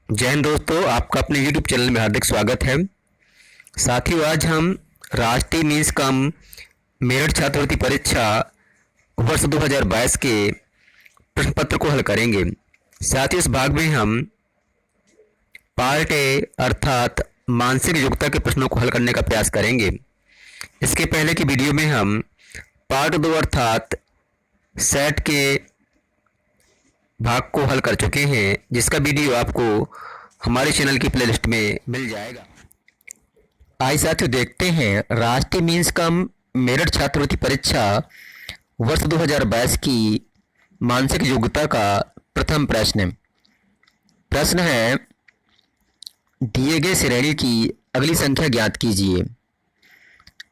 जय हिंद दोस्तों, आपका अपने YouTube चैनल में हार्दिक स्वागत है। साथियों, आज हम राष्ट्रीय मींस कम मेरठ छात्रवृत्ति परीक्षा वर्ष 2022 के प्रश्न पत्र को हल करेंगे। साथ ही इस भाग में हम पार्ट ए अर्थात मानसिक योग्यता के प्रश्नों को हल करने का प्रयास करेंगे। इसके पहले की वीडियो में हम पार्ट 2 अर्थात सेट के भाग को हल कर चुके हैं, जिसका वीडियो आपको हमारे चैनल की प्लेलिस्ट में मिल जाएगा। आइए साथियों, देखते हैं राष्ट्रीय मींस कम मेरठ छात्रवृत्ति परीक्षा वर्ष 2022 की मानसिक योग्यता का प्रथम प्रश्न। प्रश्न है, दिए गए श्रेणी की अगली संख्या ज्ञात कीजिए।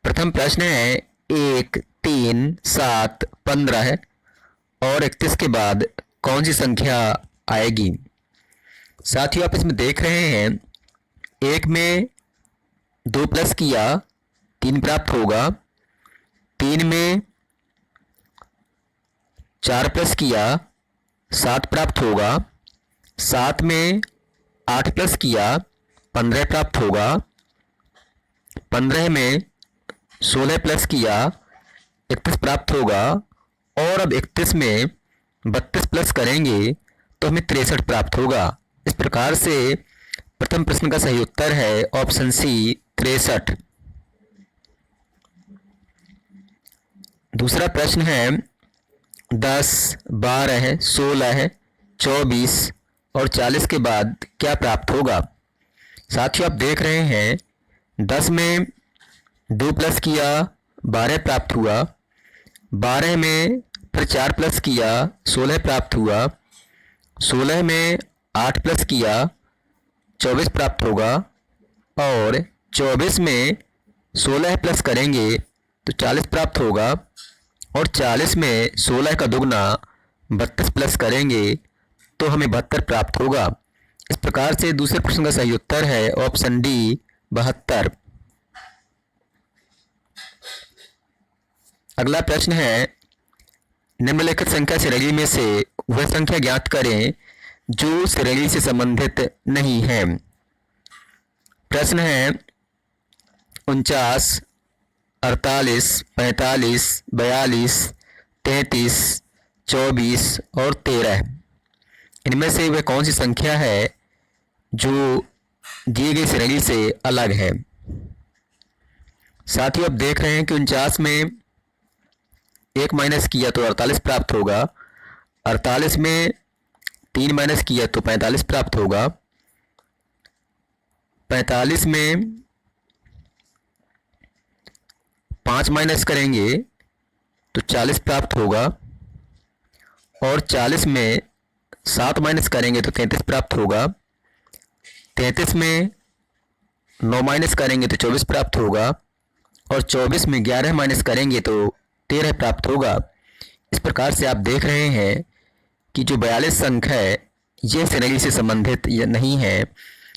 प्रथम प्रश्न है 1, 3, 7, 15 और 31 के बाद कौन सी संख्या आएगी। साथियों, आप इसमें देख रहे हैं, 1 में 2 प्लस किया 3 प्राप्त होगा, 3 में 4 प्लस किया 7 प्राप्त होगा, 7 में 8 प्लस किया 15 प्राप्त होगा, 15 में 16 प्लस किया 31 प्राप्त होगा और अब 31 में 32 प्लस करेंगे तो हमें 63 प्राप्त होगा। इस प्रकार से प्रथम प्रश्न का सही उत्तर है ऑप्शन सी 63। दूसरा प्रश्न है 10, 12, 16, 24 और 40 के बाद क्या प्राप्त होगा। साथियों, आप देख रहे हैं, 10 में 2 प्लस किया 12 प्राप्त हुआ, 12 में फिर 4 प्लस किया 16 प्राप्त हुआ, 16 में 8 प्लस किया 24 प्राप्त होगा और 24 में 16 प्लस करेंगे तो 40 प्राप्त होगा और 40 में 16 का दुगना 32 प्लस करेंगे तो हमें 72 प्राप्त होगा। इस प्रकार से दूसरे प्रश्न का सही उत्तर है ऑप्शन डी 72। अगला प्रश्न है, निम्नलिखित संख्या श्रेणी में से वह संख्या ज्ञात करें जो श्रेणी से संबंधित नहीं है। प्रश्न है 49, 48, 45, 42, 33, 24 और 13। इनमें से वह कौन सी संख्या है जो दिए गई श्रेणी से अलग है। साथ ही आप देख रहे हैं कि 49 में 1 माइनस किया तो 48 प्राप्त होगा, 48 में 3 माइनस किया तो 45 प्राप्त होगा, 45 में 5 माइनस करेंगे तो 40 प्राप्त होगा और 40 में 7 माइनस करेंगे तो 33 प्राप्त होगा, 33 में 9 माइनस करेंगे तो 24 प्राप्त होगा और 24 में 11 माइनस करेंगे तो 13 प्राप्त होगा। इस प्रकार से आप देख रहे हैं कि जो 42 अंक है ये श्रेणी से संबंधित नहीं है।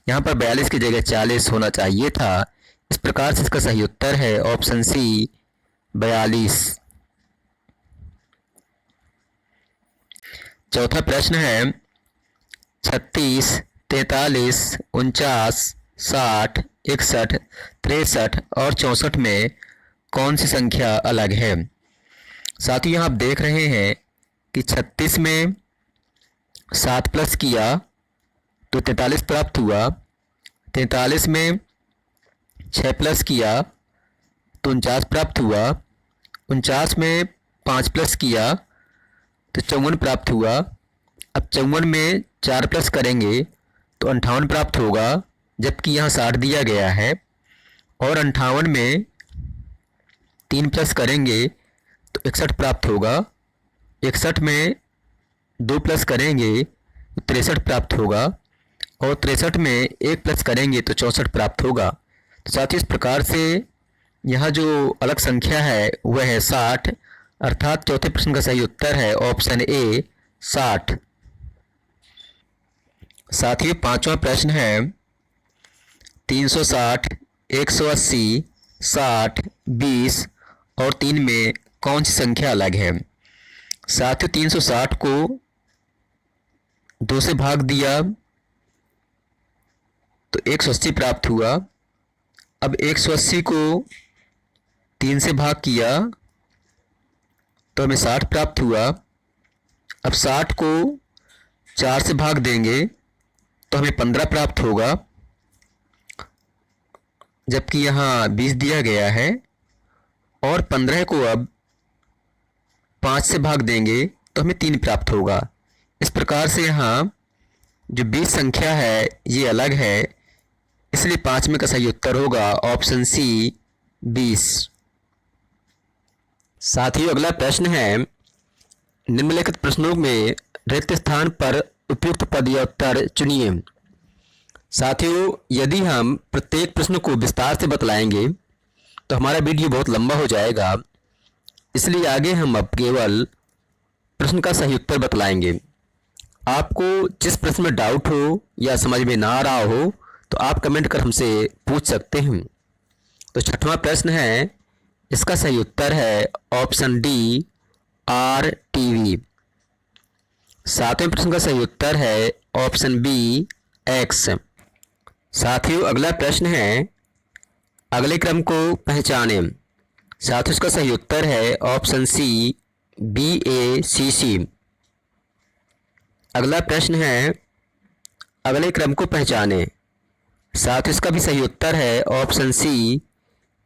यहाँ पर 42 की जगह 40 होना चाहिए था। इस प्रकार से इसका सही उत्तर है ऑप्शन सी 42। चौथा प्रश्न है 36, 43, 49, 60, 61, 63 और 64 में कौन सी संख्या अलग है। साथियों, यहाँ आप देख रहे हैं कि 36 में 7 प्लस किया तो 43 प्राप्त हुआ, 43 में 6 प्लस किया तो 49 प्राप्त हुआ, 49 में 5 प्लस किया तो 54 प्राप्त हुआ। अब 54 में 4 प्लस करेंगे तो 58 प्राप्त होगा, जबकि यहाँ 60 दिया गया है और 58 में 3 प्लस करेंगे तो 61 प्राप्त होगा, 61 में 2 प्लस करेंगे तो 63 प्राप्त होगा और 63 में 1 प्लस करेंगे तो 64 प्राप्त होगा। तो साथियों, इस प्रकार से यहाँ जो अलग संख्या है वह है 60, अर्थात चौथे प्रश्न का सही उत्तर है ऑप्शन ए 60। साथियों, पांचवा प्रश्न है 360, 180, 60, 20 और 3 में कौन सी संख्या अलग है। साथियों, 360 को 2 से भाग दिया 180 प्राप्त हुआ। अब 180 को 3 से भाग किया तो हमें 60 प्राप्त हुआ। अब 60 को 4 से भाग देंगे तो हमें 15 प्राप्त होगा, जबकि यहाँ 20 दिया गया है। और 15 को अब 5 से भाग देंगे तो हमें 3 प्राप्त होगा। इस प्रकार से यहाँ जो 20 संख्या है ये अलग है, इसलिए 5 में का सही उत्तर होगा ऑप्शन सी 20। साथियों, अगला प्रश्न है, निम्नलिखित प्रश्नों में रिक्त स्थान पर उपयुक्त पद या उत्तर चुनिए। साथियों, यदि हम प्रत्येक प्रश्न को विस्तार से बतलाएंगे तो हमारा वीडियो बहुत लंबा हो जाएगा, इसलिए आगे हम अब केवल प्रश्न का सही उत्तर बतलाएंगे। आपको जिस प्रश्न में डाउट हो या समझ में ना आ रहा हो तो आप कमेंट कर हमसे पूछ सकते हैं। तो छठवां प्रश्न है, इसका सही उत्तर है ऑप्शन डी RTV। सातवें प्रश्न का सही उत्तर है ऑप्शन बी X। साथियों, अगला प्रश्न है, अगले क्रम को पहचानें। साथियों, इसका सही उत्तर है ऑप्शन सी BACC। अगला प्रश्न है, अगले क्रम को पहचानें। साथियों, इसका भी सही उत्तर है ऑप्शन सी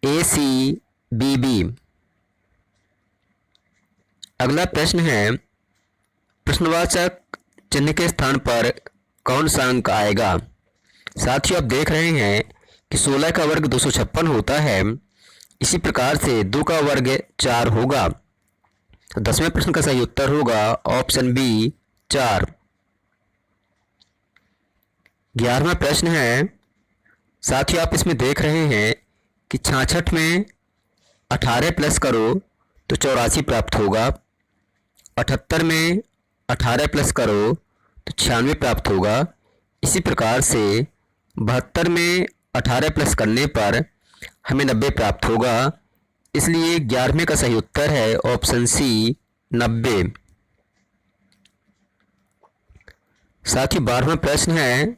ACBB। अगला प्रश्न है, प्रश्नवाचक चिन्ह के स्थान पर कौन सा अंक आएगा। साथियों, आप देख रहे हैं कि 16 का वर्ग 256 होता है, इसी प्रकार से 2 का वर्ग 4 होगा। तो 10वें प्रश्न का सही उत्तर होगा ऑप्शन बी 4। 11वां प्रश्न है, साथियों आप इसमें देख रहे हैं कि 66 में 18 प्लस करो तो 84 प्राप्त होगा। 78 में 18 प्लस करो तो 96 प्राप्त होगा। इसी प्रकार से 72 में 18 प्लस करने पर हमें 90 प्राप्त होगा, इसलिए 11वें का सही उत्तर है ऑप्शन सी 90। साथियों, 12वां प्रश्न है,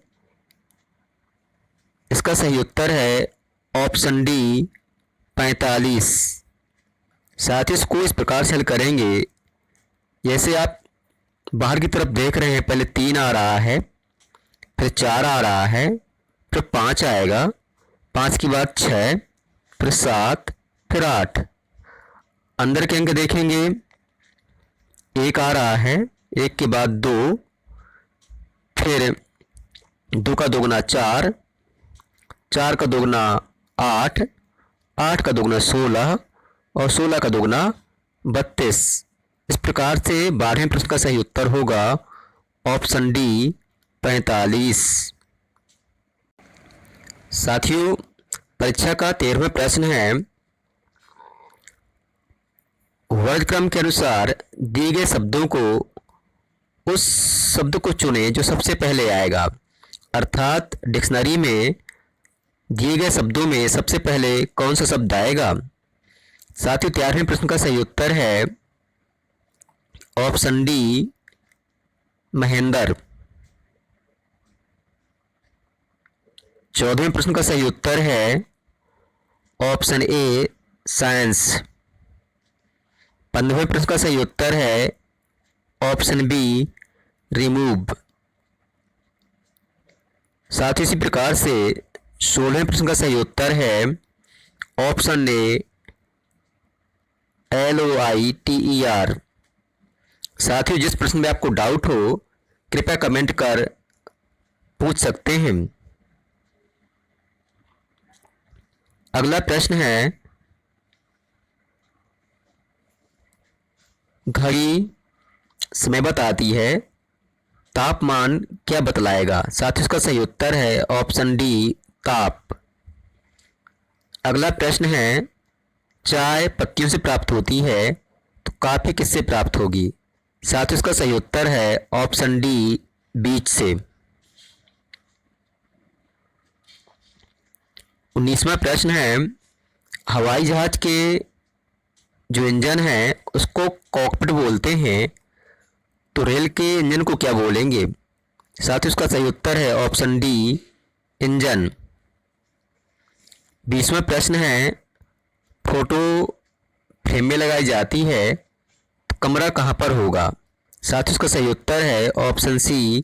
इसका सही उत्तर है ऑप्शन डी 45। साथियों, इसको इस प्रकार से हल करेंगे, जैसे आप बाहर की तरफ देख रहे हैं, पहले 3 आ रहा है, फिर 4 आ रहा है, फिर 5 आएगा, 5 के बाद 6, फिर 7, फिर 8। अंदर के अंक देखेंगे, 1 आ रहा है, 1 के बाद 2, फिर 2 का दोगुना 4, 4 का दोगुना 8, 8 का दोगुना 16 और 16 का दोगुना 32। इस प्रकार से 12वें प्रश्न का सही उत्तर होगा ऑप्शन डी 45। साथियों, परीक्षा का 13वां प्रश्न है, वर्गक्रम के अनुसार दिए गए शब्दों को उस शब्द को चुनें जो सबसे पहले आएगा। अर्थात डिक्शनरी में दिए गए शब्दों में सबसे पहले कौन सा शब्द आएगा। साथियों, 13वें प्रश्न का सही उत्तर है ऑप्शन डी महेंद्र। 14वें प्रश्न का सही उत्तर है ऑप्शन ए साइंस। 15वें प्रश्न का सही उत्तर है ऑप्शन बी रिमूव। साथ ही इसी प्रकार से 16वें प्रश्न का सही उत्तर है ऑप्शन ए LOITER। साथियों, जिस प्रश्न में आपको डाउट हो कृपया कमेंट कर पूछ सकते हैं। अगला प्रश्न है, घड़ी समय बताती है, तापमान क्या बतलाएगा। साथियों, इसका सही उत्तर है ऑप्शन डी ताप। अगला प्रश्न है, चाय पत्तियों से प्राप्त होती है तो कॉफी किससे प्राप्त होगी। साथियों, इसका सही उत्तर है ऑप्शन डी बीज से। 19वां प्रश्न है, हवाई जहाज के जो इंजन है उसको कॉकपिट बोलते हैं, तो रेल के इंजन को क्या बोलेंगे। साथियों, इसका सही उत्तर है ऑप्शन डी इंजन। 20वां प्रश्न है, फोटो फ्रेम में लगाई जाती है तो कमरा कहाँ पर होगा? साथ ही उसका सही उत्तर है ऑप्शन सी,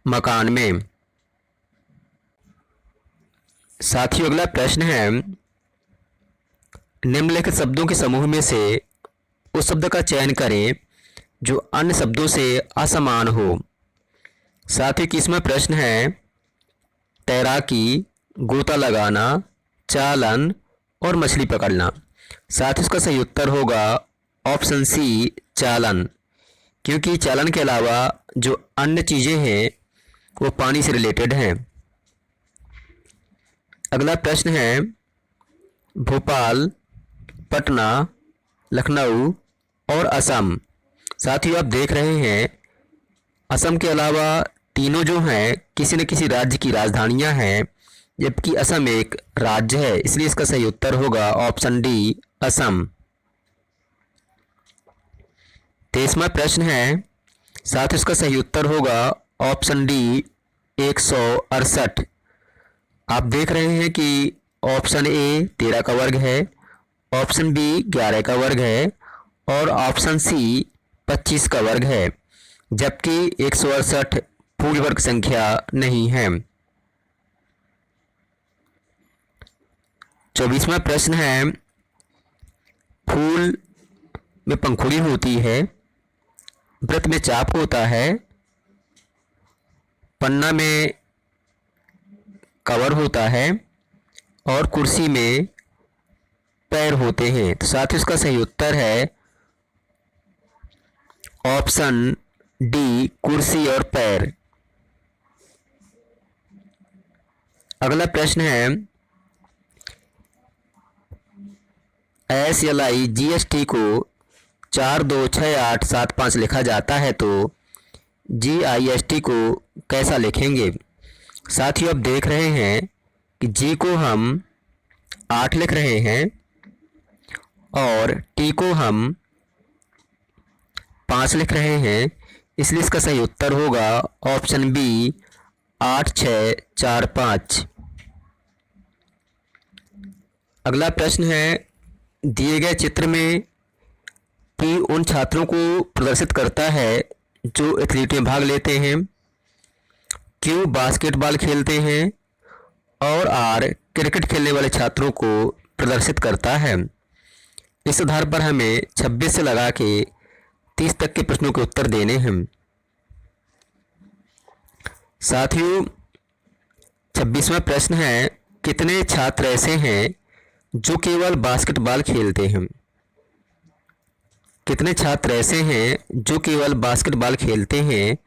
मकान में। साथियों अगला प्रश्न है, निम्नलिखित शब्दों के समूह में से उस शब्द का चयन करें जो अन्य शब्दों से असमान हो। साथ ही 21वां प्रश्न है, तैराकी, गोता लगाना, चालन और मछली पकड़ना। साथ ही उसका सही उत्तर होगा ऑप्शन सी, चालन, क्योंकि चालन के अलावा जो अन्य चीज़ें हैं वो पानी से रिलेटेड हैं। अगला प्रश्न है, भोपाल, पटना, लखनऊ और असम। साथियों आप देख रहे हैं असम के अलावा तीनों जो हैं किसी न किसी राज्य की राजधानियां हैं, जबकि असम एक राज्य है, इसलिए इसका सही उत्तर होगा ऑप्शन डी, असम। 23वां प्रश्न है, साथ ही इसका सही उत्तर होगा ऑप्शन डी, 168। आप देख रहे हैं कि ऑप्शन ए 13 का वर्ग है, ऑप्शन बी 11 का वर्ग है और ऑप्शन सी 25 का वर्ग है, जबकि 168 पूर्ण वर्ग संख्या नहीं है। 24वां प्रश्न है, फूल में पंखुड़ी होती है, वृत्त में चाप होता है, पन्ना में कवर होता है और कुर्सी में पैर होते हैं। तो साथ ही इसका सही उत्तर है ऑप्शन डी, कुर्सी और पैर। अगला प्रश्न है, SLI GST को 426875 लिखा जाता है तो GIST को कैसा लिखेंगे? साथियों आप देख रहे हैं कि G को हम 8 लिख रहे हैं और T को हम 5 लिख रहे हैं, इसलिए इसका सही उत्तर होगा ऑप्शन बी, 8645। अगला प्रश्न है, दिए गए चित्र में P उन छात्रों को प्रदर्शित करता है जो एथलीट में भाग लेते हैं, Q बास्केटबॉल खेलते हैं और R क्रिकेट खेलने वाले छात्रों को प्रदर्शित करता है। इस आधार पर हमें 26 से लगा के 30 तक के प्रश्नों के उत्तर देने हैं। साथियों 26वां प्रश्न है, कितने छात्र ऐसे हैं जो केवल बास्केटबॉल खेलते हैं? कितने छात्र ऐसे हैं जो केवल बास्केटबॉल खेलते हैं?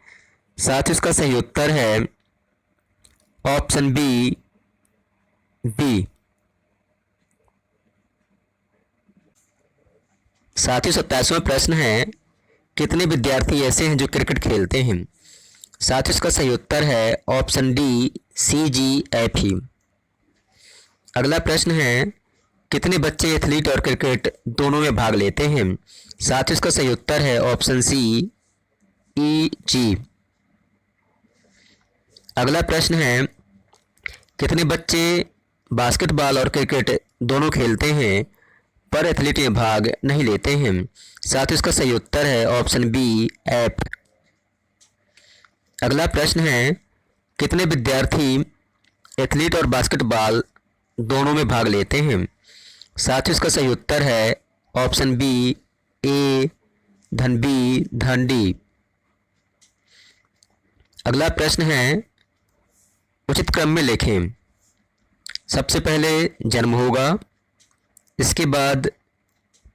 साथ ही उसका सही उत्तर है ऑप्शन बी, बी। साथ ही 27वां प्रश्न है, कितने विद्यार्थी ऐसे हैं जो क्रिकेट खेलते हैं? साथ ही इसका सही उत्तर है ऑप्शन डी, CGFE। अगला प्रश्न है, कितने बच्चे एथलीट और क्रिकेट दोनों में भाग लेते हैं? साथ ही इसका सही उत्तर है ऑप्शन सी, EG। अगला प्रश्न है, कितने बच्चे बास्केटबॉल और क्रिकेट दोनों खेलते हैं पर एथलीट में भाग नहीं लेते हैं? साथ ही इसका सही उत्तर है ऑप्शन बी, F। अगला प्रश्न है, कितने विद्यार्थी एथलीट और बास्केटबॉल दोनों में भाग लेते हैं? साथ ही इसका सही उत्तर है ऑप्शन बी, A धन B धन D। अगला प्रश्न है, उचित क्रम में लिखें। सबसे पहले जन्म होगा, इसके बाद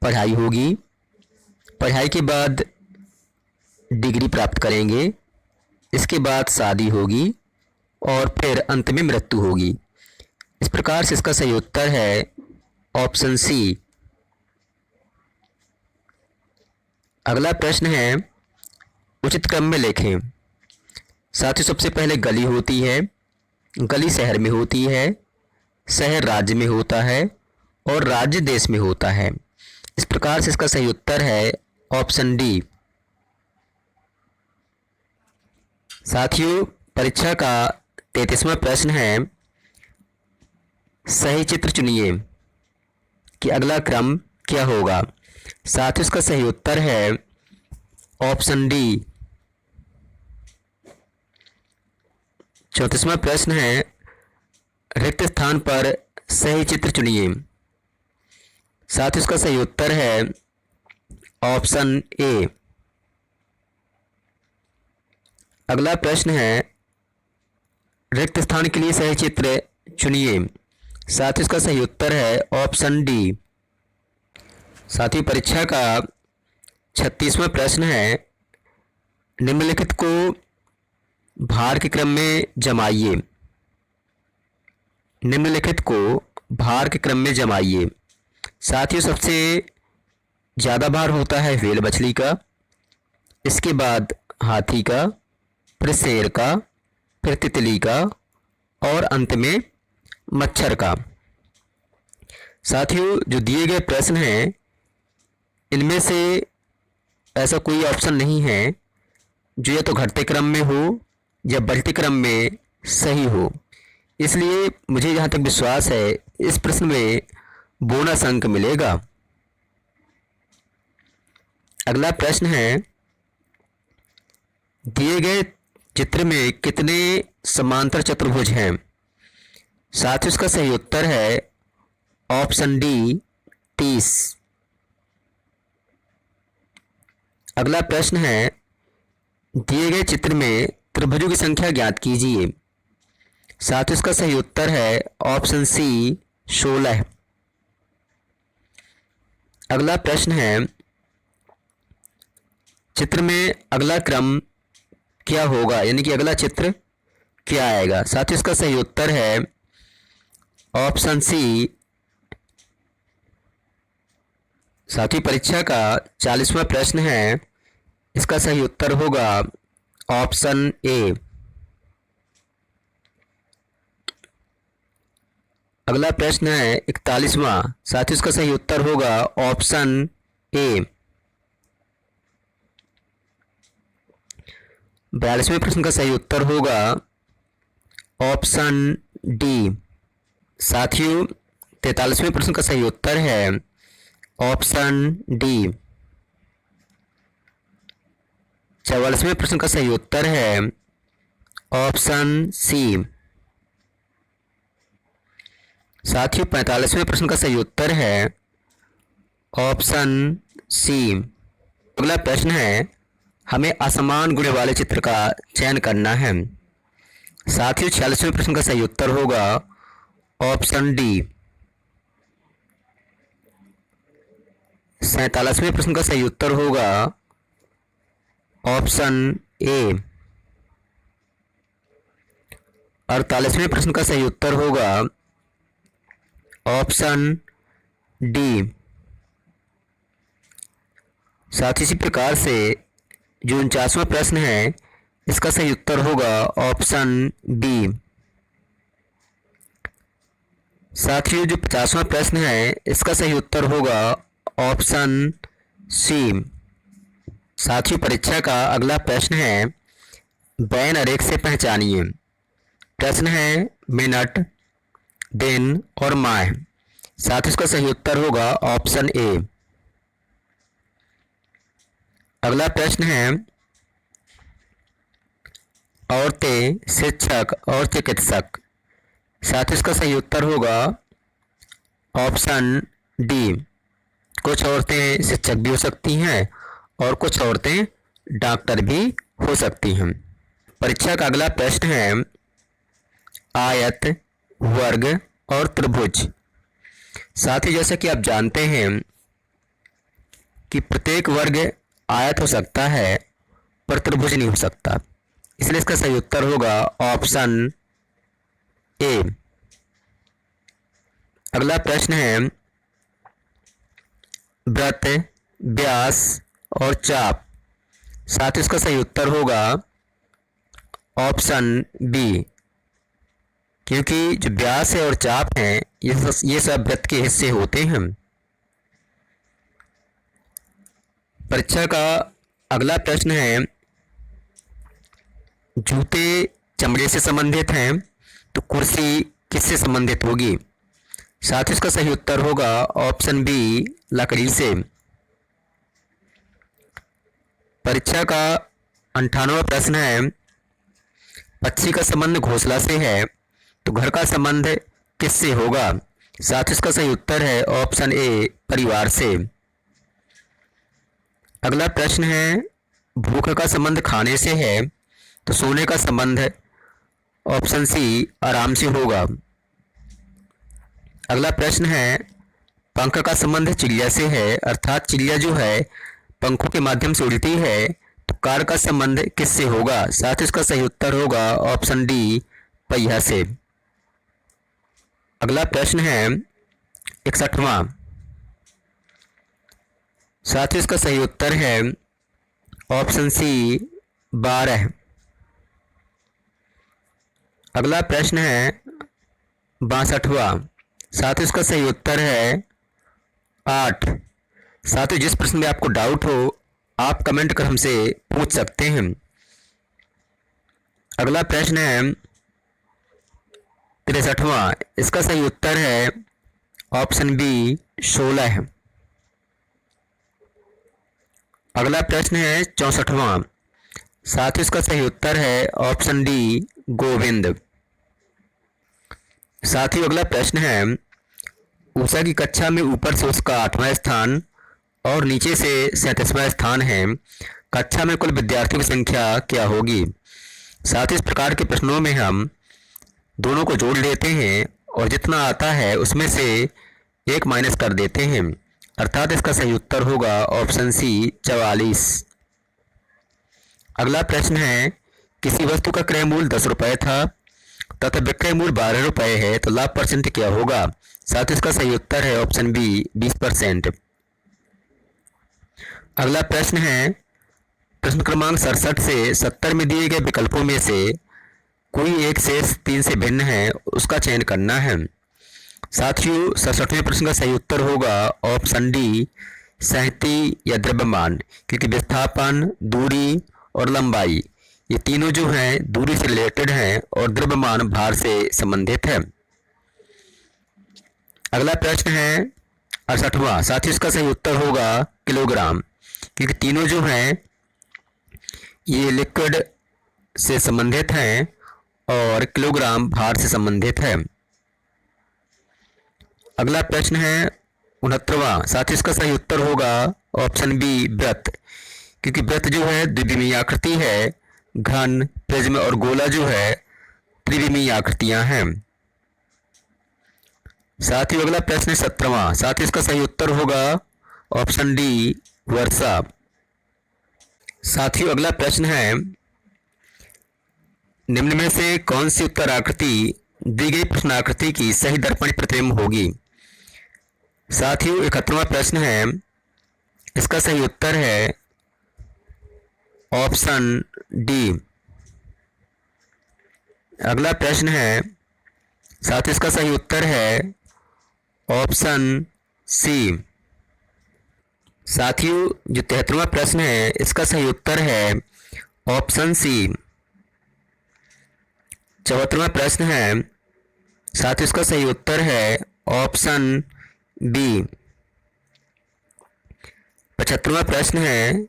पढ़ाई होगी, पढ़ाई के बाद डिग्री प्राप्त करेंगे, इसके बाद शादी होगी और फिर अंत में मृत्यु होगी। इस प्रकार से इसका सही उत्तर है ऑप्शन सी। अगला प्रश्न है, उचित क्रम में लिखें। साथियों सबसे पहले गली होती है, गली शहर में होती है, शहर राज्य में होता है और राज्य देश में होता है। इस प्रकार से इसका सही उत्तर है ऑप्शन डी। साथियों परीक्षा का 33वां प्रश्न है, सही चित्र चुनिए कि अगला क्रम क्या होगा। साथ ही उसका सही उत्तर है ऑप्शन डी। 34वां प्रश्न है, रिक्त स्थान पर सही चित्र चुनिए। साथ ही उसका सही उत्तर है ऑप्शन ए। अगला प्रश्न है, रिक्त स्थान के लिए सही चित्र चुनिए। साथ ही उसका सही उत्तर है ऑप्शन डी। साथ ही परीक्षा का 36वां प्रश्न है, निम्नलिखित को भार के क्रम में जमाइए। निम्नलिखित को भार के क्रम में जमाइए। साथ ही सबसे ज़्यादा भार होता है व्हेल मछली का, इसके बाद हाथी का, फिर शेर का, फिर तितली का और अंत में मच्छर का। साथियों, जो दिए गए प्रश्न हैं इनमें से ऐसा कोई ऑप्शन नहीं है जो या तो घटते क्रम में हो या बढ़ते क्रम में सही हो, इसलिए मुझे जहाँ तक विश्वास है इस प्रश्न में बोनस अंक मिलेगा। अगला प्रश्न है, दिए गए चित्र में कितने समांतर चतुर्भुज हैं। साथ ही उसका सही उत्तर है ऑप्शन डी 30। अगला प्रश्न है, दिए गए चित्र में त्रिभुजों की संख्या ज्ञात कीजिए। साथ ही उसका सही उत्तर है ऑप्शन सी 16। अगला प्रश्न है, चित्र में अगला क्रम क्या होगा, यानी कि अगला चित्र क्या आएगा। साथ ही उसका सही उत्तर है ऑप्शन सी। साथ ही परीक्षा का 40वां प्रश्न है, इसका सही उत्तर होगा ऑप्शन ए। अगला प्रश्न है 41वां। साथ ही उसका सही उत्तर होगा ऑप्शन ए। 42वें प्रश्न का सही उत्तर होगा ऑप्शन डी। साथियों, 43वें प्रश्न का सही उत्तर है ऑप्शन डी। 44वें प्रश्न का सही उत्तर है ऑप्शन सी। साथियों, 45वें प्रश्न का सही उत्तर है ऑप्शन सी। अगला प्रश्न है, हमें असमान गुण वाले चित्र का चयन करना है। साथियों, 46वें प्रश्न का सही उत्तर होगा ऑप्शन डी। 47वें प्रश्न का सही उत्तर होगा ऑप्शन ए। 48वें प्रश्न का सही उत्तर होगा ऑप्शन डी। साथ ही इसी प्रकार से जो 49वां प्रश्न है इसका सही उत्तर होगा ऑप्शन बी। साथियों, जो 50वां प्रश्न है इसका सही उत्तर होगा ऑप्शन सी। साथियों, परीक्षा का अगला प्रश्न है, बैन आरेख से पहचानिए। प्रश्न है मिनट, दिन और माह। साथ ही इसका सही उत्तर होगा ऑप्शन ए। अगला प्रश्न है, औरतें, शिक्षक और चिकित्सक। साथ ही इसका सही उत्तर होगा ऑप्शन डी। कुछ औरतें शिक्षक भी हो सकती हैं और कुछ औरतें डॉक्टर भी हो सकती हैं। परीक्षा का अगला प्रश्न है, आयत, वर्ग और त्रिभुज। साथ ही जैसा कि आप जानते हैं कि प्रत्येक वर्ग आयत हो सकता है पर त्रिभुज नहीं हो सकता, इसलिए इसका सही उत्तर होगा ऑप्शन ए। अगला प्रश्न है, वृत्त, व्यास और चाप। साथ ही इसका सही उत्तर होगा ऑप्शन बी, क्योंकि जो व्यास है और चाप हैं ये सब वृत्त के हिस्से होते हैं। परीक्षा का अगला प्रश्न है, जूते चमड़े से संबंधित हैं तो कुर्सी किससे संबंधित होगी। साथ ही इसका सही उत्तर होगा ऑप्शन बी, लकड़ी से। परीक्षा का 98वां प्रश्न है, पक्षी का संबंध घोंसला से है तो घर का संबंध किससे होगा? साथ ही इसका सही उत्तर है ऑप्शन ए, परिवार से। अगला प्रश्न है, भूख का संबंध खाने से है तो सोने का संबंध ऑप्शन सी, आराम से होगा। अगला प्रश्न है, पंख का संबंध चिड़िया से है अर्थात चिड़िया जो है पंखों के माध्यम से उड़ती है तो कार का संबंध किससे होगा? साथ ही इसका सही उत्तर होगा ऑप्शन डी, पहिया से। अगला प्रश्न है 61वां, साथ ही इसका सही उत्तर है ऑप्शन सी, 12। अगला प्रश्न है 62वां, साथ ही इसका सही उत्तर है 8। साथ ही जिस प्रश्न में आपको डाउट हो आप कमेंट कर हमसे पूछ सकते हैं। अगला प्रश्न है 63वां, इसका सही उत्तर है ऑप्शन बी, 16। अगला प्रश्न है 64वां, साथ ही इसका सही उत्तर है ऑप्शन डी, गोविंद। साथ ही अगला प्रश्न है, उषा की कक्षा में ऊपर से उसका 8वां स्थान और नीचे से 37वां स्थान है, कक्षा में कुल विद्यार्थियों की संख्या क्या होगी? साथ ही इस प्रकार के प्रश्नों में हम दोनों को जोड़ लेते हैं और जितना आता है उसमें से एक माइनस कर देते हैं, अर्थात इसका सही उत्तर होगा ऑप्शन सी, 44। अगला प्रश्न है, किसी वस्तु का क्रय मूल्य 10 रुपये था तथा विक्रय मूल्य 12 रुपये है तो लाभ परसेंट क्या होगा? साथ ही इसका सही उत्तर है ऑप्शन बी, 20%। अगला प्रश्न है, प्रश्न क्रमांक 67 से 70 में दिए गए विकल्पों में से कोई एक शेष 3 से भिन्न है, उसका चयन करना है। साथियों 67वें प्रश्न का सही उत्तर होगा ऑप्शन डी, सहती या द्रव्यमान, क्योंकि विस्थापन, दूरी और लंबाई ये तीनों जो हैं दूरी से रिलेटेड हैं और द्रव्यमान भार से संबंधित है। अगला प्रश्न है 68वां, साथ ही इसका सही उत्तर होगा किलोग्राम, क्योंकि तीनों जो हैं ये लिक्विड से संबंधित हैं और किलोग्राम भार से संबंधित है। अगला प्रश्न है 69वां, साथ ही इसका सही उत्तर होगा ऑप्शन बी, वृत्त, क्योंकि वृत्त जो है द्विविमीय आकृति है, घन, प्रिज्म और गोला जो है त्रिविमीय आकृतियां हैं। साथ ही अगला प्रश्न है 17वां, साथ ही इसका सही उत्तर होगा ऑप्शन डी, वर्षा। साथियों अगला प्रश्न है, निम्न में से कौन सी उत्तर आकृति दी गई प्रश्न आकृति की सही दर्पण प्रतिबिंब होगी? साथियों 71वां प्रश्न है, इसका सही उत्तर है ऑप्शन डी। अगला प्रश्न है, साथ ही इसका सही उत्तर है ऑप्शन सी। साथियों जो 73वां प्रश्न है इसका सही उत्तर है ऑप्शन सी। 74वां प्रश्न है, साथ ही इसका सही उत्तर है ऑप्शन बी। 75वां प्रश्न है,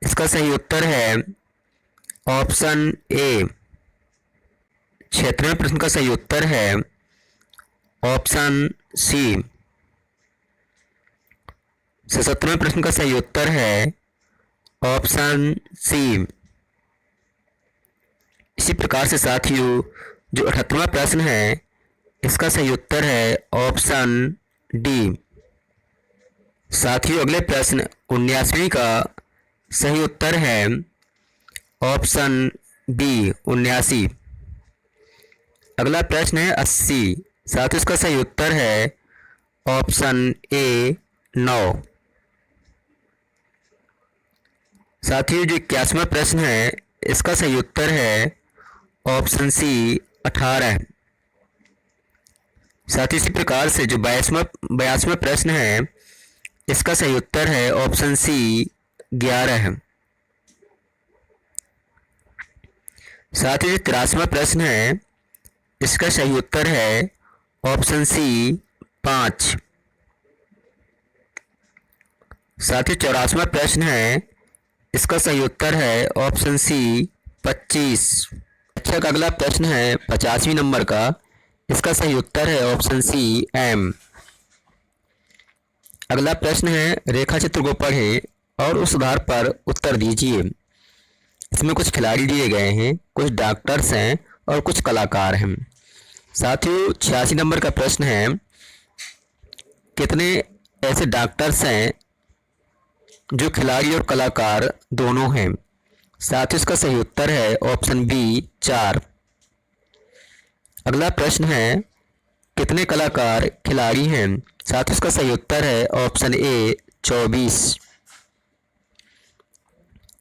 इसका सही उत्तर है ऑप्शन ए। 76वें प्रश्न का सही उत्तर है ऑप्शन सी। 77वें प्रश्न का सही उत्तर है ऑप्शन सी। इसी प्रकार से साथियों जो 78वां प्रश्न है इसका सही उत्तर है ऑप्शन डी। साथियों अगले प्रश्न 79वीं का सही उत्तर है ऑप्शन बी, 79। अगला प्रश्न है 80, साथ ही इसका सही उत्तर है ऑप्शन ए, 9। साथियों जो 81वां प्रश्न है इसका सही उत्तर है ऑप्शन सी, 18। साथ ही इसी प्रकार से जो 82वां प्रश्न है इसका सही उत्तर है ऑप्शन सी, 11। साथ ही जो 83वां प्रश्न है इसका सही उत्तर है ऑप्शन सी 5। साथ ही 84वां प्रश्न है, इसका सही उत्तर है ऑप्शन सी 25। अच्छा, का अगला प्रश्न है 85 नंबर का, इसका सही उत्तर है ऑप्शन सी एम। अगला प्रश्न है, रेखा चित्र को पढ़ें और उस आधार पर उत्तर दीजिए। इसमें कुछ खिलाड़ी दिए गए हैं, कुछ डॉक्टर्स हैं और कुछ कलाकार हैं। साथियों 86 नंबर का प्रश्न है, कितने ऐसे डॉक्टर्स हैं जो खिलाड़ी और कलाकार दोनों हैं? साथियों इसका सही उत्तर है ऑप्शन बी 4। अगला प्रश्न है, कितने कलाकार खिलाड़ी हैं? साथियों इसका सही उत्तर है ऑप्शन ए 24।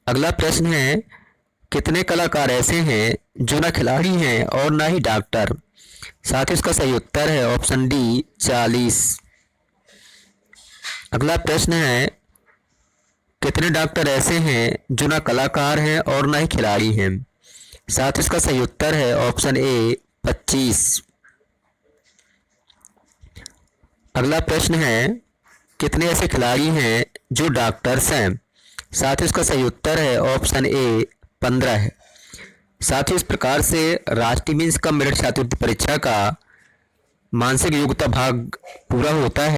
अगला प्रश्न है, कितने कलाकार ऐसे हैं जो ना खिलाड़ी हैं और ना ही डॉक्टर? साथियों इसका सही उत्तर है ऑप्शन डी 40। अगला प्रश्न है, कितने डॉक्टर ऐसे हैं जो ना कलाकार हैं और ना ही खिलाड़ी हैं? साथियों इसका सही उत्तर है ऑप्शन ए 25। अगला प्रश्न है, कितने ऐसे खिलाड़ी हैं जो डॉक्टर्स हैं? साथियों इसका सही उत्तर है ऑप्शन ए 15 है। साथियों इस प्रकार से राष्ट्रीय मीन्स कम मेरिट छात्रवृत्ति परीक्षा का मानसिक योग्यता भाग पूरा होता है।